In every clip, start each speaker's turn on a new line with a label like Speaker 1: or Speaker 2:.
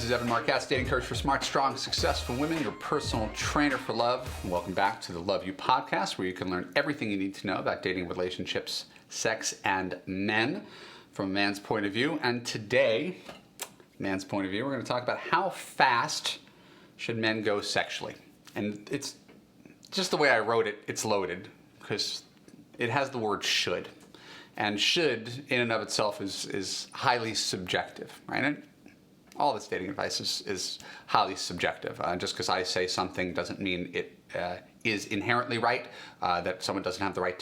Speaker 1: This is Marc, Katz, dating coach for smart, strong, successful women, your personal trainer for love. Welcome back to the Love You podcast, where you can learn everything you need to know about dating, relationships, sex, and men from a man's point of view. And today, man's point of view, we're going to talk about how fast should men go sexually. And it's just the way I wrote it, it's loaded, because it has the word should. And should, in and of itself, is highly subjective, right? And all this dating advice is highly subjective. Just because I say something doesn't mean it is inherently right, that someone doesn't have the right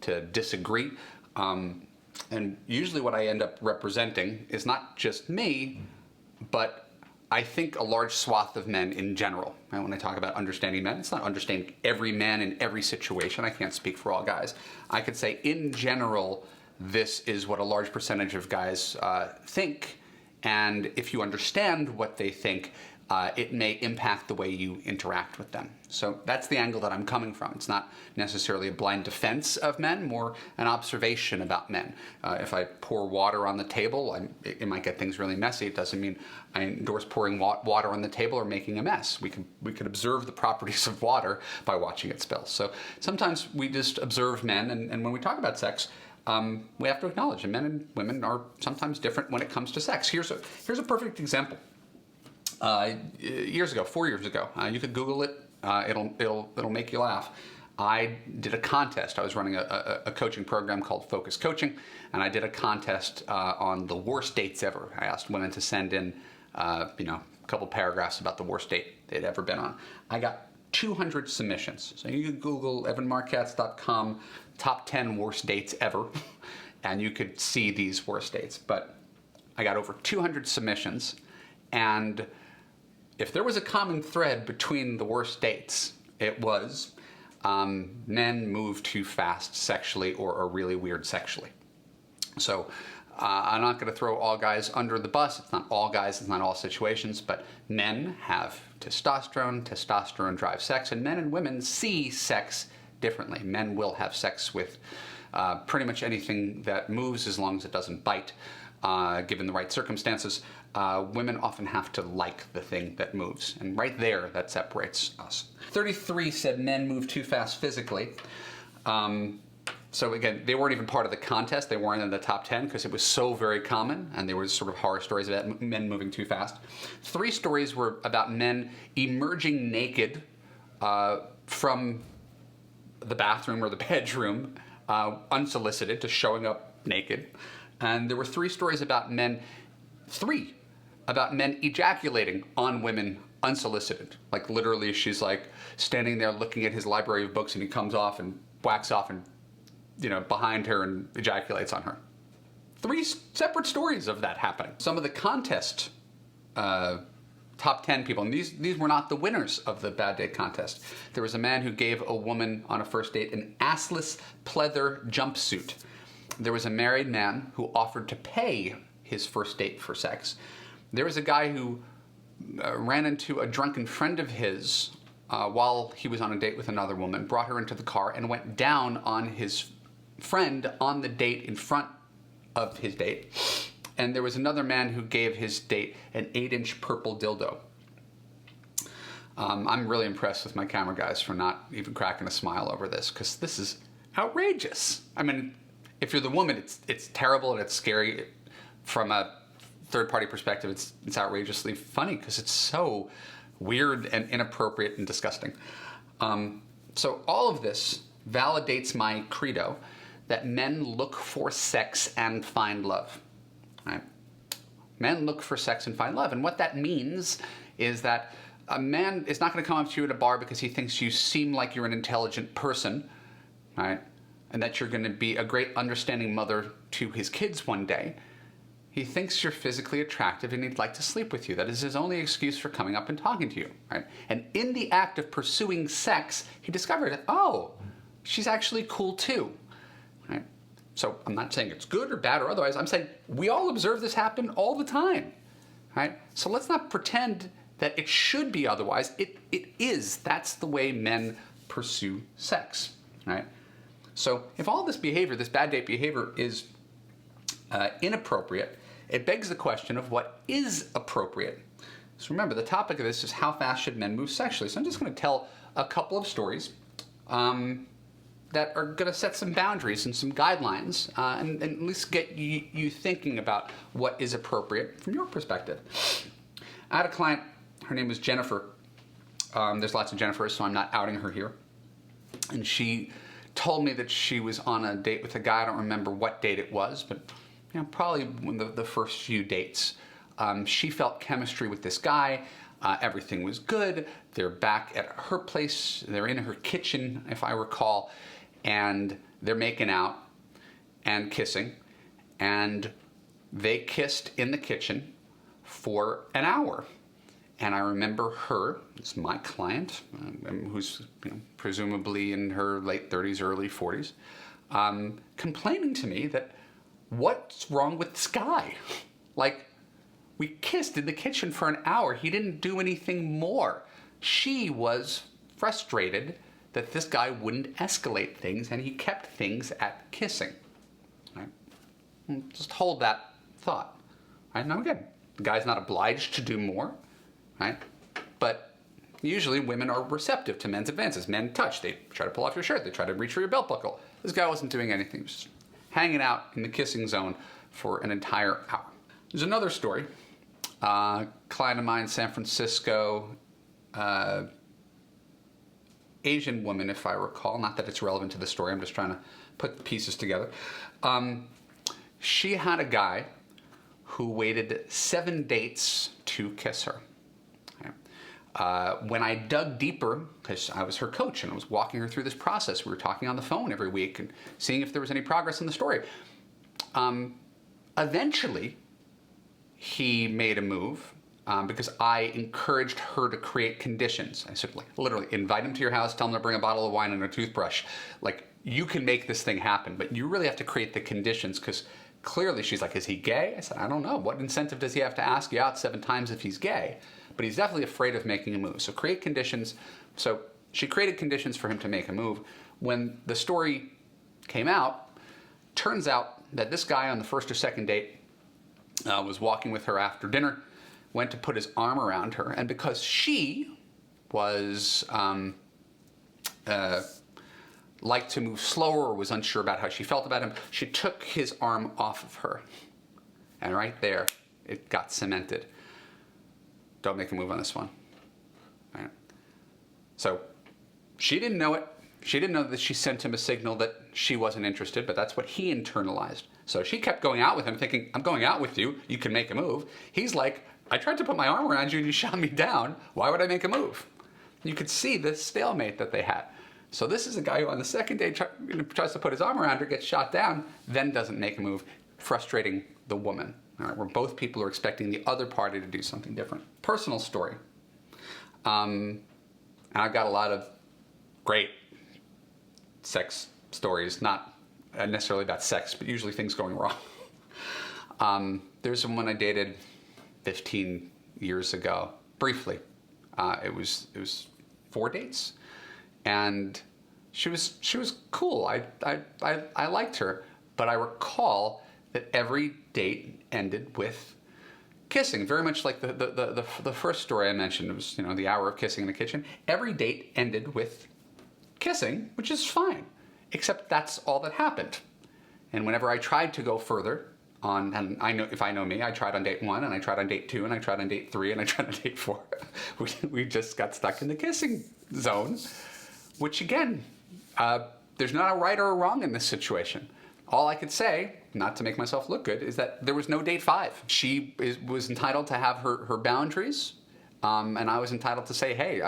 Speaker 1: to disagree. And usually what I end up representing is not just me, but I think a large swath of men in general. And when I talk about understanding men, it's not understanding every man in every situation. I can't speak for all guys. I could say in general, this is what a large percentage of guys think. And if you understand what they think, it may impact the way you interact with them. So that's the angle that I'm coming from. It's not necessarily a blind defense of men, more an observation about men. If I pour water on the table, it might get things really messy. It doesn't mean I endorse pouring water on the table or making a mess. We could observe the properties of water by watching it spill. So sometimes we just observe men, and when we talk about sex, we have to acknowledge that men and women are sometimes different when it comes to sex. Here's a perfect example. 4 years ago, you could Google it. It'll make you laugh. I did a contest. I was running a coaching program called Focus Coaching, and I did a contest on the worst dates ever. I asked women to send in, a couple paragraphs about the worst date they'd ever been on. I got 200 submissions. So you could Google evanmarckatz.com top 10 worst dates ever, and you could see these worst dates. But I got over 200 submissions, and if there was a common thread between the worst dates, it was men move too fast sexually or are really weird sexually. So I'm not going to throw all guys under the bus. It's not all guys, it's not all situations, but men have testosterone. Testosterone drives sex, and men and women see sex differently. Men will have sex with pretty much anything that moves as long as it doesn't bite, given the right circumstances. Women often have to like the thing that moves, and right there, that separates us. 33 said men move too fast physically. So again, they weren't even part of the contest. They weren't in the top 10 because it was so very common, and there were sort of horror stories about men moving too fast. 3 stories were about men emerging naked from the bathroom or the bedroom, unsolicited, just showing up naked. And there were 3 stories about men ejaculating on women unsolicited. Like literally she's like standing there looking at his library of books, and he comes off and whacks off and, behind her and ejaculates on her. 3 separate stories of that happening. Some of the contest top 10 people, and these were not the winners of the bad date contest. There was a man who gave a woman on a first date an assless pleather jumpsuit. There was a married man who offered to pay his first date for sex. There was a guy who ran into a drunken friend of his while he was on a date with another woman, brought her into the car, and went down on his friend on the date in front of his date. And there was another man who gave his date an 8-inch purple dildo. I'm really impressed with my camera guys for not even cracking a smile over this, because this is outrageous. I mean, if you're the woman, it's terrible and it's scary. From a third-party perspective, it's outrageously funny because it's so weird and inappropriate and disgusting. So all of this validates my credo that men look for sex and find love. Right? Men look for sex and find love. And what that means is that a man is not going to come up to you at a bar because he thinks you seem like you're an intelligent person, right? And that you're going to be a great understanding mother to his kids one day. He thinks you're physically attractive and he'd like to sleep with you. That is his only excuse for coming up and talking to you, right? And in the act of pursuing sex, he discovered that, oh, she's actually cool too, right? So I'm not saying it's good or bad or otherwise. I'm saying we all observe this happen all the time, right? So let's not pretend that it should be otherwise. It is. That's the way men pursue sex, right? So if all this behavior, this bad date behavior, is inappropriate, it begs the question of what is appropriate. So remember, the topic of this is how fast should men move sexually. So I'm just going to tell a couple of stories that are going to set some boundaries and some guidelines and at least get you thinking about what is appropriate from your perspective. I had a client, her name was Jennifer. There's lots of Jennifers, so I'm not outing her here. And she told me that she was on a date with a guy. I don't remember what date it was, but probably one of the first few dates. She felt chemistry with this guy. Everything was good. They're back at her place. They're in her kitchen, if I recall, and they're making out and kissing. And they kissed in the kitchen for an hour. And I remember her, it's my client, who's presumably in her late 30s, early 40s, complaining to me that, what's wrong with this guy? Like, we kissed in the kitchen for an hour. He didn't do anything more. She was frustrated that this guy wouldn't escalate things, and he kept things at kissing. Right? Just hold that thought. Right? Now again, the guy's not obliged to do more, right? But usually women are receptive to men's advances. Men touch. They try to pull off your shirt. They try to reach for your belt buckle. This guy wasn't doing anything. He was just hanging out in the kissing zone for an entire hour. There's another story. Client of mine, San Francisco, Asian woman, if I recall. Not that it's relevant to the story. I'm just trying to put the pieces together. She had a guy who waited 7 dates to kiss her. When I dug deeper, because I was her coach and I was walking her through this process, we were talking on the phone every week and seeing if there was any progress in the story. Eventually, he made a move because I encouraged her to create conditions. I said, like, literally, invite him to your house, tell him to bring a bottle of wine and a toothbrush. Like, you can make this thing happen, but you really have to create the conditions, because clearly she's like, is he gay? I said, I don't know. What incentive does he have to ask you out 7 times if he's gay? But he's definitely afraid of making a move. So create conditions. So she created conditions for him to make a move. When the story came out, turns out that this guy on the first or second date was walking with her after dinner, went to put his arm around her, and because she was liked to move slower or was unsure about how she felt about him, she took his arm off of her. And right there, it got cemented. Don't make a move on this one. Right? So she didn't know it. She didn't know that she sent him a signal that she wasn't interested, but that's what he internalized. So she kept going out with him thinking, I'm going out with you, you can make a move. He's like, I tried to put my arm around you and you shot me down. Why would I make a move? You could see the stalemate that they had. So this is a guy who on the second day tries to put his arm around her, gets shot down, then doesn't make a move, frustrating the woman. All right, where both people are expecting the other party to do something different. Personal story. And I've got a lot of great sex stories, not necessarily about sex, but usually things going wrong. There's someone I dated 15 years ago, briefly. It was 4 dates, and she was cool. I liked her, but I recall that every date ended with kissing, very much like the first story I mentioned. It was the hour of kissing in the kitchen. Every date ended with kissing, which is fine, except that's all that happened. And whenever I tried to go further on, and I know, if I know me, I tried on date 1, and I tried on date 2, and I tried on date 3, and I tried on date 4. we just got stuck in the kissing zone, which again, there's not a right or a wrong in this situation. All I could say, not to make myself look good, is that there was no date 5. She was entitled to have her boundaries, and I was entitled to say, hey,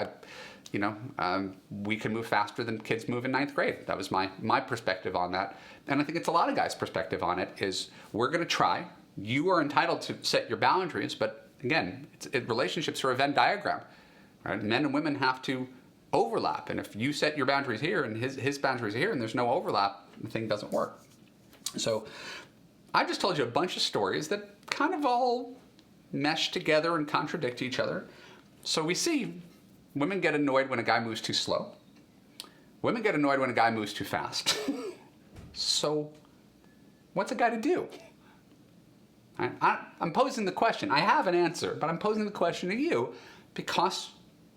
Speaker 1: we can move faster than kids move in 9th grade. That was my perspective on that. And I think it's a lot of guys' perspective on it is, we're going to try. You are entitled to set your boundaries, but again, relationships are a Venn diagram. Right? Men and women have to overlap. And if you set your boundaries here and his boundaries here and there's no overlap, the thing doesn't work. So I just told you a bunch of stories that kind of all mesh together and contradict each other. So we see women get annoyed when a guy moves too slow. Women get annoyed when a guy moves too fast. So what's a guy to do? I'm posing the question. I have an answer, but I'm posing the question to you because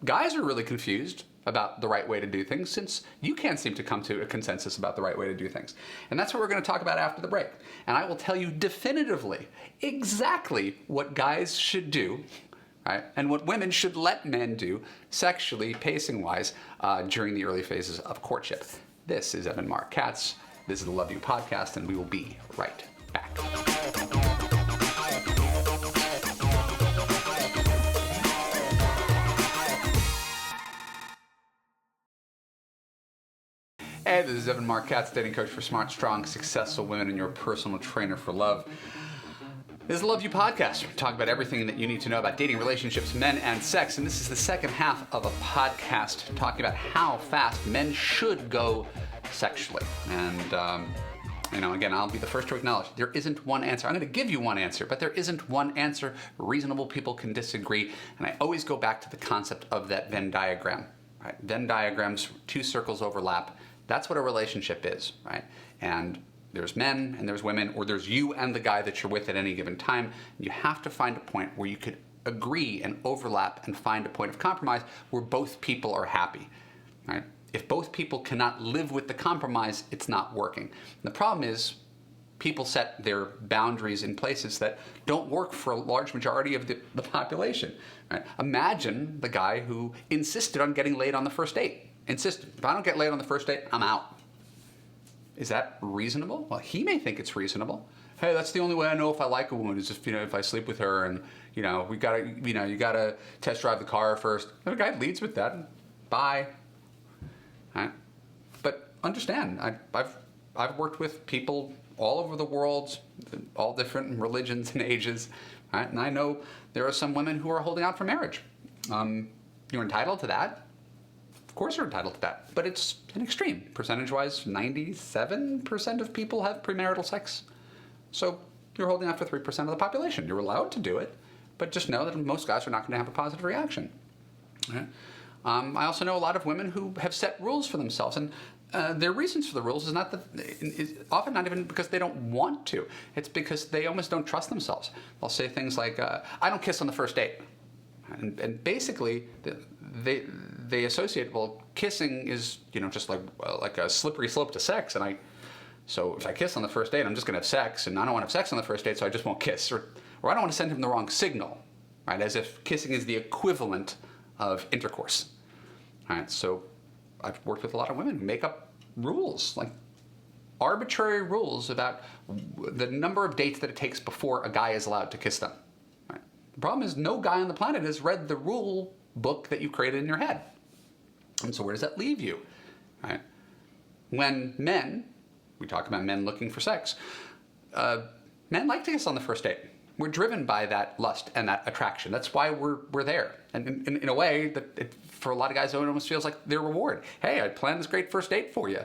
Speaker 1: guys are really confused about the right way to do things since you can't seem to come to a consensus about the right way to do things. And that's what we're going to talk about after the break. And I will tell you definitively exactly what guys should do, right, and what women should let men do sexually, pacing-wise, during the early phases of courtship. This is Evan Marc Katz. This is the Love You Podcast, and we will be right back. Hey, this is Evan Marc Katz, dating coach for smart, strong, successful women and your personal trainer for love. This is the Love You Podcast. We talk about everything that you need to know about dating, relationships, men, and sex. And this is the second half of a podcast talking about how fast men should go sexually. And, again, I'll be the first to acknowledge there isn't one answer. I'm going to give you one answer, but there isn't one answer. Reasonable people can disagree. And I always go back to the concept of that Venn diagram. Right? Venn diagrams, two circles overlap. That's what a relationship is, right? And there's men and there's women, or there's you and the guy that you're with at any given time. You have to find a point where you could agree and overlap and find a point of compromise where both people are happy, right? If both people cannot live with the compromise, it's not working. And the problem is people set their boundaries in places that don't work for a large majority of the population, right? Imagine the guy who insisted on getting laid on the first date. Insisted. If I don't get laid on the first date, I'm out. Is that reasonable? Well, he may think it's reasonable. Hey, that's the only way I know if I like a woman is if I sleep with her and, you gotta test drive the car first. And the guy leads with that. Bye. Right? But understand, I've worked with people all over the world, all different religions and ages, right? And I know there are some women who are holding out for marriage. You're entitled to that. Of course you're entitled to that, but it's an extreme. Percentage-wise, 97% of people have premarital sex. So you're holding out for 3% of the population. You're allowed to do it, but just know that most guys are not going to have a positive reaction. Right? I also know a lot of women who have set rules for themselves, and their reasons for the rules is often not even because they don't want to. It's because they almost don't trust themselves. They'll say things like, I don't kiss on the first date. And basically, they associate, well, kissing is, just like a slippery slope to sex. So if I kiss on the first date, I'm just going to have sex, and I don't want to have sex on the first date, so I just won't kiss. Or I don't want to send him the wrong signal, right? As if kissing is the equivalent of intercourse. All right, so I've worked with a lot of women who make up rules, like arbitrary rules about the number of dates that it takes before a guy is allowed to kiss them. Right? The problem is no guy on the planet has read the rule book that you created in your head. And so where does that leave you? Right? When men, we talk about men looking for sex, men like to kiss on the first date. We're driven by that lust and that attraction. That's why we're there. And in a way, for a lot of guys, it almost feels like their reward. Hey, I planned this great first date for you.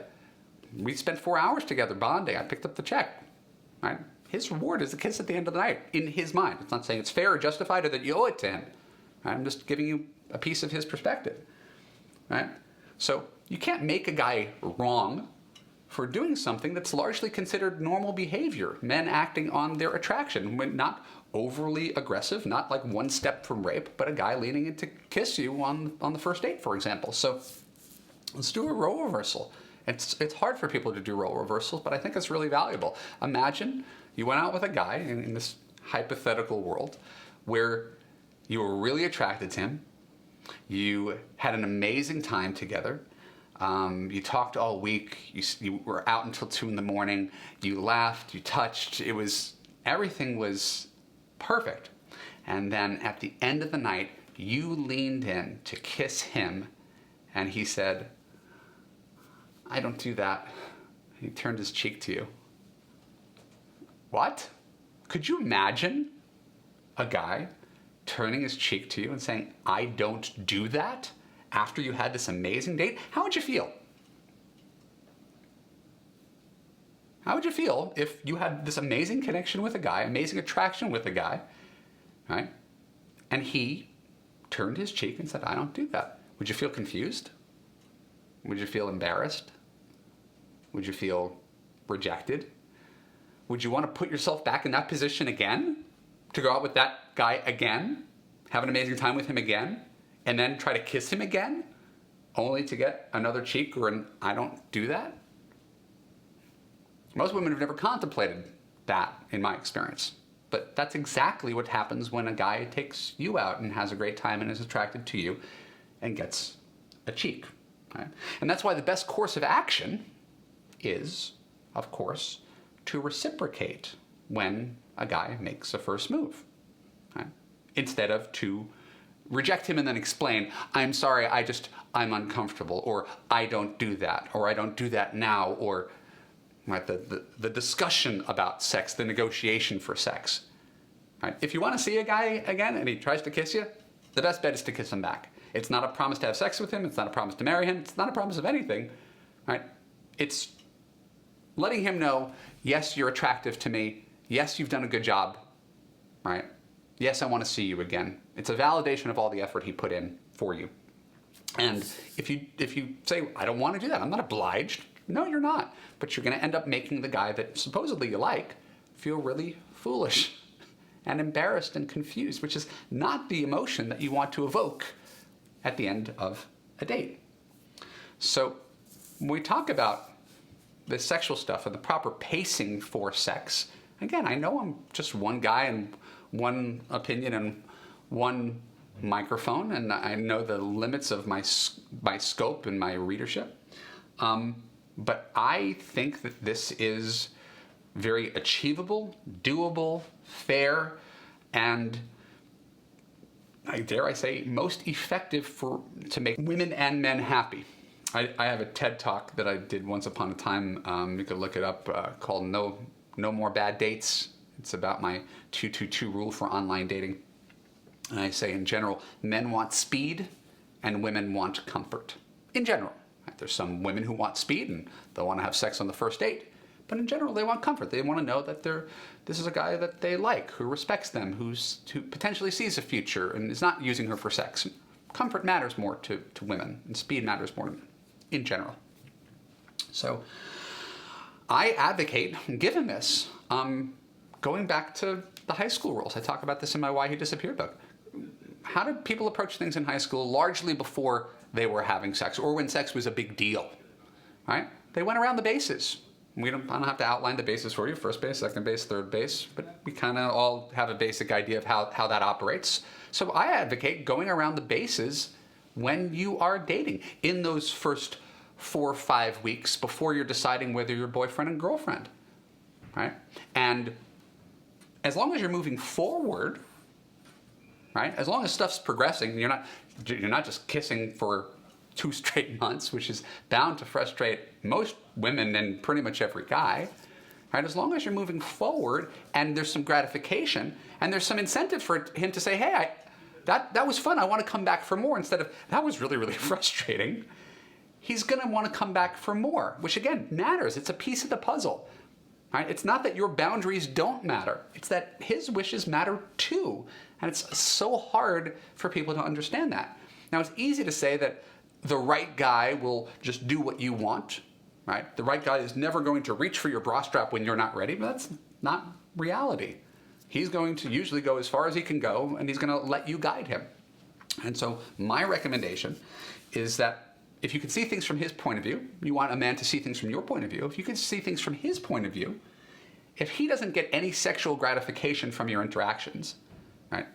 Speaker 1: We spent 4 hours together bonding. I picked up the check. Right? His reward is a kiss at the end of the night, in his mind. It's not saying it's fair or justified or that you owe it to him. Right? I'm just giving you a piece of his perspective. Right? So you can't make a guy wrong for doing something that's largely considered normal behavior. Men acting on their attraction, not overly aggressive, not like one step from rape, but a guy leaning in to kiss you on the first date, for example. So let's do a role reversal. It's hard for people to do role reversals, but I think it's really valuable. Imagine you went out with a guy in this hypothetical world where you were really attracted to him. You had an amazing time together. You talked all week. You were out until 2 a.m. You laughed. You touched. Everything was perfect. And then at the end of the night, you leaned in to kiss him, and he said, "I don't do that." He turned his cheek to you. What? Could you imagine a guy turning his cheek to you and saying, "I don't do that," after you had this amazing date? How would you feel? How would you feel if you had this amazing connection with a guy, amazing attraction with a guy, right? And he turned his cheek and said, "I don't do that." Would you feel confused? Would you feel embarrassed? Would you feel rejected? Would you want to put yourself back in that position again? to go out with that guy again, have an amazing time with him again, and then try to kiss him again, only to get another cheek or an I don't do that? Most women have never contemplated that, in my experience. But that's exactly what happens when a guy takes you out and has a great time and is attracted to you and gets a cheek. Right? And that's why the best course of action is, of course, to reciprocate when a guy makes a first move. Right? Instead of to reject him and then explain, I'm sorry, I'm uncomfortable, or I don't do that, or I don't do that now, or right, the discussion about sex, the negotiation for sex. Right? If you want to see a guy again and he tries to kiss you, the best bet is to kiss him back. It's not a promise to have sex with him. It's not a promise to marry him. It's not a promise of anything. Right? It's letting him know, yes, you're attractive to me. Yes, you've done a good job. Right? Yes, I want to see you again. It's a validation of all the effort he put in for you. And if you say, I don't want to do that, I'm not obliged. No, you're not. But you're going to end up making the guy that supposedly you like feel really foolish and embarrassed and confused, which is not the emotion that you want to evoke at the end of a date. So when we talk about the sexual stuff and the proper pacing for sex, again, I know I'm just one guy and one opinion and one microphone, and I know the limits of my scope and my readership. But I think that this is very achievable, doable, fair, and I dare I say most effective to make women and men happy. I have a TED Talk that I did once upon a time. You could look it up, called No More Bad Dates. It's about my 222 rule for online dating. And I say in general, men want speed and women want comfort. In general. There's some women who want speed and they'll want to have sex on the first date. But in general, they want comfort. They want to know that this is a guy that they like, who respects them, who potentially sees a future and is not using her for sex. Comfort matters more to women, and speed matters more to men, in general. So I advocate, given this, going back to the high school rules. I talk about this in my Why He Disappeared book. How did people approach things in high school largely before they were having sex, or when sex was a big deal, right? They went around the bases. I don't have to outline the bases for you, first base, second base, third base, but we kind of all have a basic idea of how that operates. So I advocate going around the bases when you are dating, in those first 4 or 5 weeks before you're deciding whether you're boyfriend and girlfriend, right? And as long as you're moving forward, right? As long as stuff's progressing, you're not just kissing for 2 straight months, which is bound to frustrate most women and pretty much every guy. Right? As long as you're moving forward and there's some gratification and there's some incentive for him to say, hey, that was fun. I want to come back for more, instead of that was really, really frustrating. He's going to want to come back for more, which again matters. It's a piece of the puzzle. Right? It's not that your boundaries don't matter. It's that his wishes matter too. And it's so hard for people to understand that. Now, it's easy to say that the right guy will just do what you want, right? The right guy is never going to reach for your bra strap when you're not ready, but that's not reality. He's going to usually go as far as he can go, and he's going to let you guide him. And so my recommendation is that if you can see things from his point of view, you want a man to see things from your point of view. If you can see things from his point of view, if he doesn't get any sexual gratification from your interactions, right,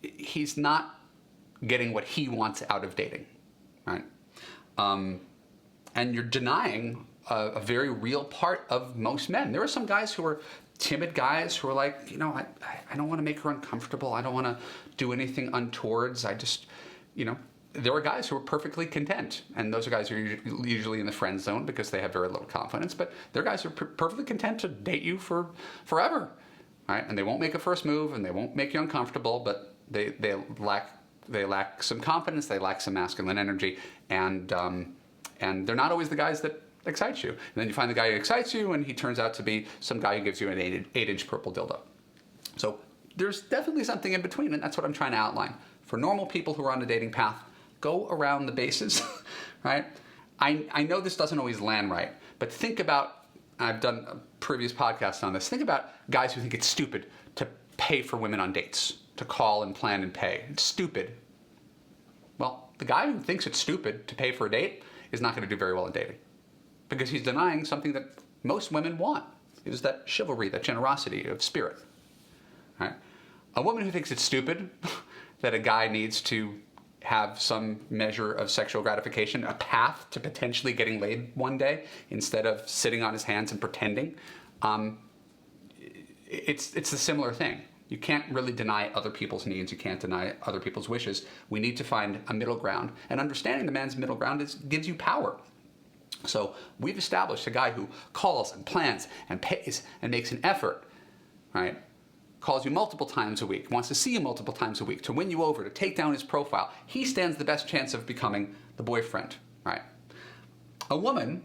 Speaker 1: he's not getting what he wants out of dating, right? And you're denying a very real part of most men. There are some guys who are timid guys who are like, I don't want to make her uncomfortable. I don't want to do anything untowards. I just, there are guys who are perfectly content. And those are guys who are usually in the friend zone because they have very little confidence. But they're guys who are perfectly content to date you for forever, right? And they won't make a first move and they won't make you uncomfortable, but they lack some confidence, they lack some masculine energy, and they're not always the guys that excite you. And then you find the guy who excites you, and he turns out to be some guy who gives you an 8-inch purple dildo. So there's definitely something in between, and that's what I'm trying to outline. For normal people who are on a dating path, go around the bases, right? I know this doesn't always land right, but think about, I've done a previous podcast on this, think about guys who think it's stupid to pay for women on dates, to call and plan and pay. It's stupid. Well, the guy who thinks it's stupid to pay for a date is not going to do very well in dating, because he's denying something that most women want, is that chivalry, that generosity of spirit. Right? A woman who thinks it's stupid that a guy needs to have some measure of sexual gratification, a path to potentially getting laid one day, instead of sitting on his hands and pretending, it's a similar thing. You can't really deny other people's needs. You can't deny other people's wishes. We need to find a middle ground. And understanding the man's middle ground gives you power. So we've established a guy who calls and plans and pays and makes an effort, right? Calls you multiple times a week, wants to see you multiple times a week, to win you over, to take down his profile. He stands the best chance of becoming the boyfriend, right? A woman,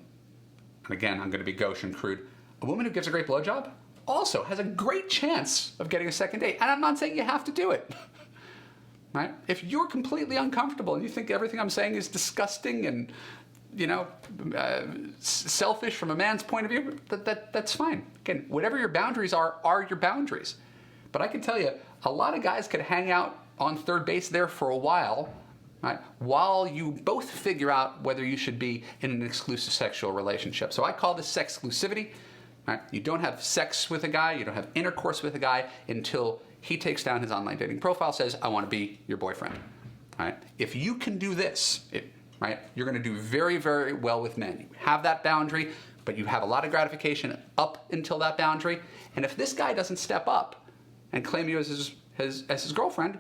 Speaker 1: and again, I'm going to be gauche and crude, a woman who gives a great blowjob also has a great chance of getting a second date. And I'm not saying you have to do it, right? If you're completely uncomfortable and you think everything I'm saying is disgusting and, selfish from a man's point of view, that's fine. Again, whatever your boundaries are your boundaries. But I can tell you, a lot of guys could hang out on third base there for a while, right? While you both figure out whether you should be in an exclusive sexual relationship. So I call this sex exclusivity. Right? You don't have sex with a guy, you don't have intercourse with a guy until he takes down his online dating profile, says, I want to be your boyfriend. Right? If you can do this, right, you're going to do very, very well with men. You have that boundary, but you have a lot of gratification up until that boundary. And if this guy doesn't step up and claim you as his girlfriend,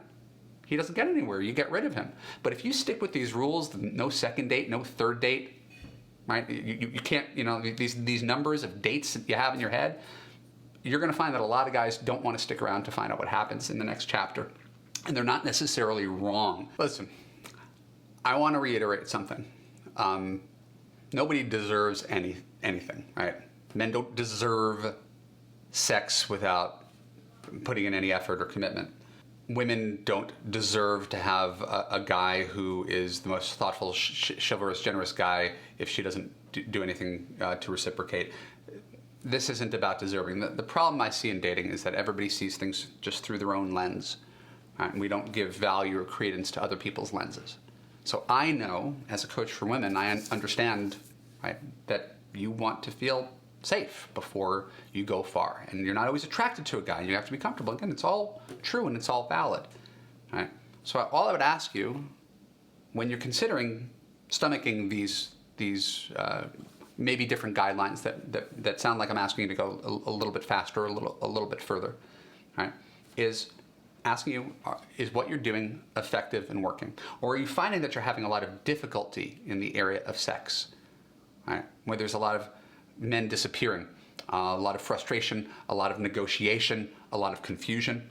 Speaker 1: he doesn't get anywhere. You get rid of him. But if you stick with these rules, no second date, no third date, right? You can't, these numbers of dates that you have in your head, you're going to find that a lot of guys don't want to stick around to find out what happens in the next chapter. And they're not necessarily wrong. Listen, I want to reiterate something. Nobody deserves anything, right? Men don't deserve sex without putting in any effort or commitment. Women don't deserve to have a guy who is the most thoughtful, chivalrous, generous guy if she doesn't do anything to reciprocate. This isn't about deserving. The problem I see in dating is that everybody sees things just through their own lens. Right? And we don't give value or credence to other people's lenses. So I know, as a coach for women, I understand, right, that you want to feel safe before you go far. And you're not always attracted to a guy. You have to be comfortable. Again, it's all true and it's all valid. Right? So all I would ask you, when you're considering stomaching these maybe different guidelines that sound like I'm asking you to go a little bit faster, a little bit further, right, is asking you, is what you're doing effective and working? Or are you finding that you're having a lot of difficulty in the area of sex, right, where there's a lot of men disappearing, a lot of frustration, a lot of negotiation, a lot of confusion?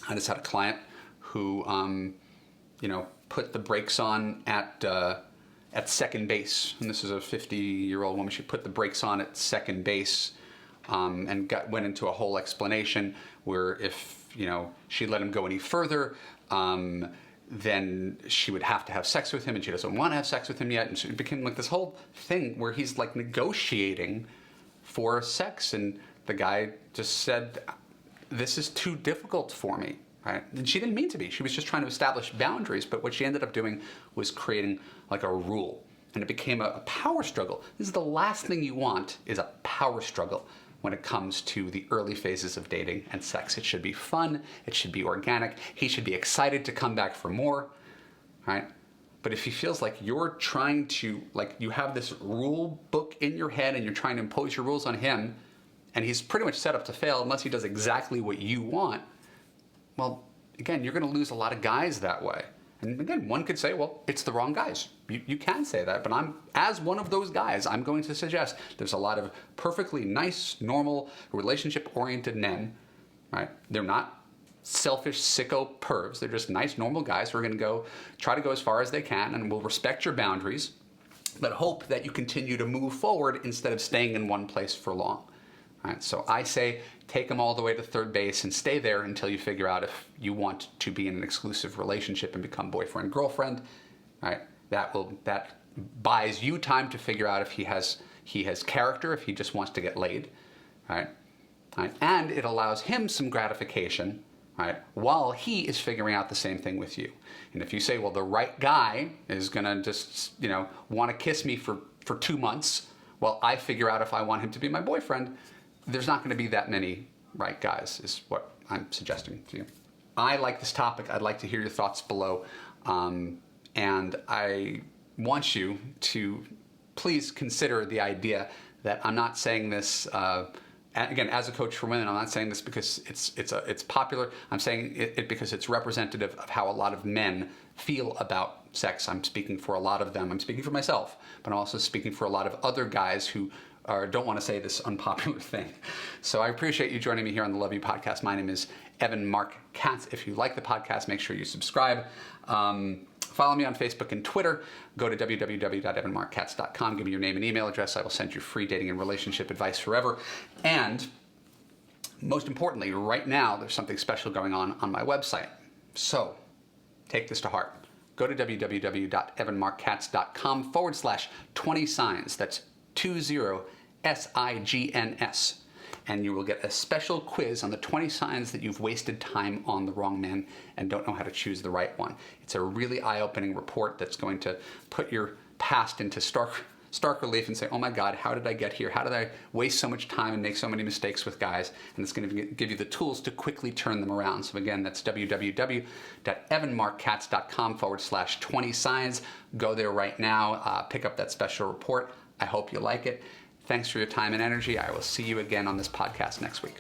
Speaker 1: I just had a client who, put the brakes on at second base, and this is a 50-year-old woman. She put the brakes on at second base, and went into a whole explanation where if she let him go any further, then she would have to have sex with him, and she doesn't want to have sex with him yet. And so it became like this whole thing where he's like negotiating for sex, and the guy just said, "This is too difficult for me." Right? And she didn't mean to be. She was just trying to establish boundaries, but what she ended up doing was creating like a rule, and it became a power struggle. This is the last thing you want, is a power struggle when it comes to the early phases of dating and sex. It should be fun. It should be organic. He should be excited to come back for more, right? But if he feels like you're trying to, like you have this rule book in your head and you're trying to impose your rules on him, and he's pretty much set up to fail unless he does exactly what you want, well, again, you're going to lose a lot of guys that way. And again, one could say, well, it's the wrong guys. You can say that, but as one of those guys, I'm going to suggest there's a lot of perfectly nice, normal, relationship-oriented men, right? They're not selfish, sicko pervs. They're just nice, normal guys who are going to try to go as far as they can and will respect your boundaries, but hope that you continue to move forward instead of staying in one place for long. Right, so I say take them all the way to third base and stay there until you figure out if you want to be in an exclusive relationship and become boyfriend, girlfriend. Right? That buys you time to figure out if he has character, if he just wants to get laid. Right? right? And it allows him some gratification, right, while he is figuring out the same thing with you. And if you say, well, the right guy is gonna just, want to kiss me for 2 months while I figure out if I want him to be my boyfriend, there's not gonna be that many right guys, is what I'm suggesting to you. I like this topic. I'd like to hear your thoughts below. And I want you to please consider the idea that I'm not saying this, again, as a coach for women, I'm not saying this because it's popular. I'm saying it because it's representative of how a lot of men feel about sex. I'm speaking for a lot of them. I'm speaking for myself, but I'm also speaking for a lot of other guys who don't want to say this unpopular thing. So I appreciate you joining me here on the Love You Podcast. My name is Marc Katz. If you like the podcast, make sure you subscribe. Follow me on Facebook and Twitter. Go to www.evanmarckatz.com. Give me your name and email address. I will send you free dating and relationship advice forever. And most importantly, right now, there's something special going on my website. So take this to heart. Go to www.evanmarckatz.com/20 signs. That's 20 SIGNS. And you will get a special quiz on the 20 signs that you've wasted time on the wrong man and don't know how to choose the right one. It's a really eye-opening report that's going to put your past into stark relief and say, oh my God, how did I get here? How did I waste so much time and make so many mistakes with guys? And it's going to give you the tools to quickly turn them around. So again, that's www.evanmarckatz.com/20 signs. Go there right now. Pick up that special report. I hope you like it. Thanks for your time and energy. I will see you again on this podcast next week.